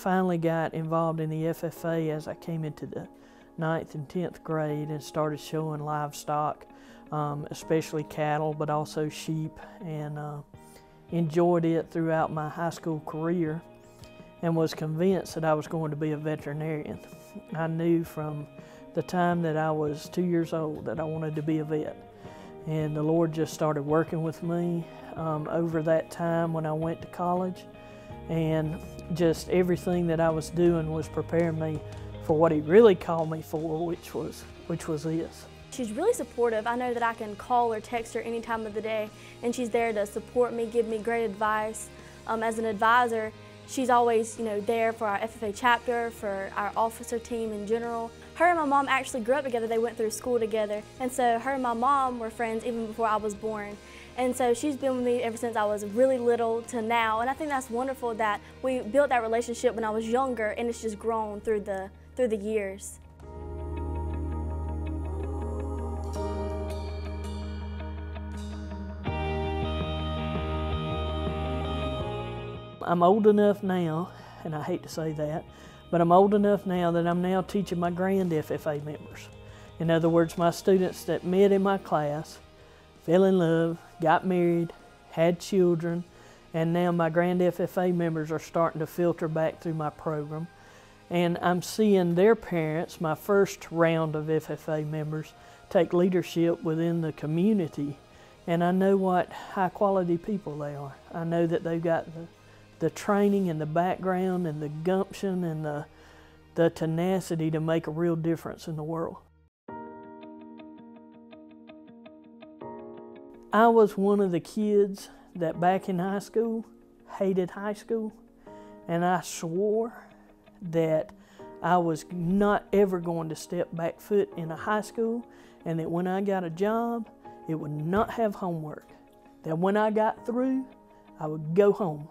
finally got involved in the FFA as I came into the 9th and 10th grade and started showing livestock, especially cattle, but also sheep, and enjoyed it throughout my high school career and was convinced that I was going to be a veterinarian. I knew from the time that I was 2 years old that I wanted to be a vet. And the Lord just started working with me over that time when I went to college. And just everything that I was doing was preparing me for what He really called me for, which was this. She's really supportive. I know that I can call or text her any time of the day, and she's there to support me, give me great advice. As an advisor, she's always, there for our FFA chapter, for our officer team in general. Her and my mom actually grew up together. They went through school together, and so her and my mom were friends even before I was born. And so she's been with me ever since I was really little to now, and I think that's wonderful that we built that relationship when I was younger, and it's just grown through the years. I'm old enough now, and I hate to say that, but I'm old enough now that I'm now teaching my grand FFA members. In other words, my students that met in my class, fell in love, got married, had children, and now my grand FFA members are starting to filter back through my program. And I'm seeing their parents, my first round of FFA members, take leadership within the community. And I know what high quality people they are. I know that they've got the training and the background and the gumption and the tenacity to make a real difference in the world. I was one of the kids that back in high school hated high school, and I swore that I was not ever going to step back foot in a high school, and that when I got a job, it would not have homework. That when I got through, I would go home.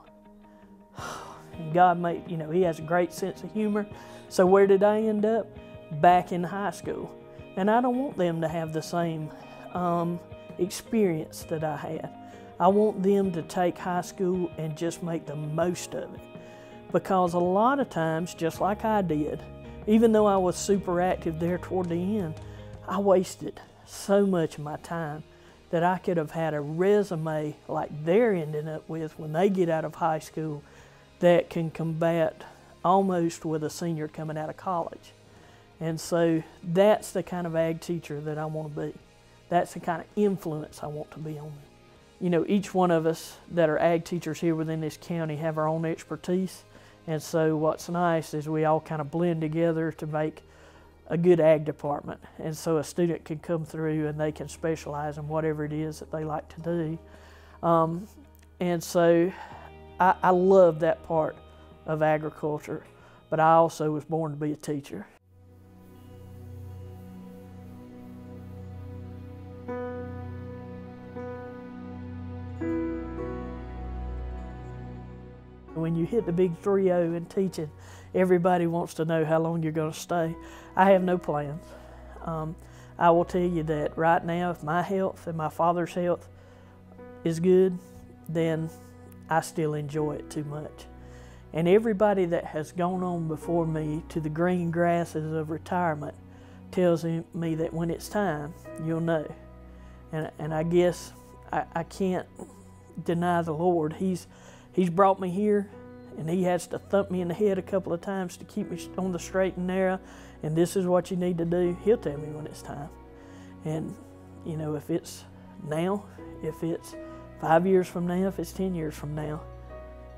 And God made, He has a great sense of humor. So where did I end up? Back in high school. And I don't want them to have the same experience that I had. I want them to take high school and just make the most of it. Because a lot of times, just like I did, even though I was super active there toward the end, I wasted so much of my time that I could have had a resume like they're ending up with when they get out of high school that can combat almost with a senior coming out of college. And so that's the kind of ag teacher that I want to be. That's the kind of influence I want to be on them. Each one of us that are ag teachers here within this county have our own expertise. And so what's nice is we all kind of blend together to make a good ag department. And so a student can come through and they can specialize in whatever it is that they like to do. And so I love that part of agriculture, but I also was born to be a teacher. When you hit the big 3-0 in teaching, everybody wants to know how long you're going to stay. I have no plans. I will tell you that right now, if my health and my father's health is good, then I still enjoy it too much. And everybody that has gone on before me to the green grasses of retirement tells me that when it's time, you'll know. And I guess I can't deny the Lord. He's brought me here, and He has to thump me in the head a couple of times to keep me on the straight and narrow, and this is what you need to do. He'll tell me when it's time. And, if it's now, if it's 5 years from now, if it's 10 years from now,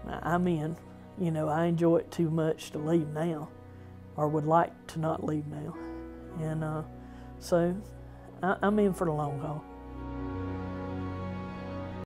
I'm in. I enjoy it too much to leave now, or would like to not leave now. And so I'm in for the long haul.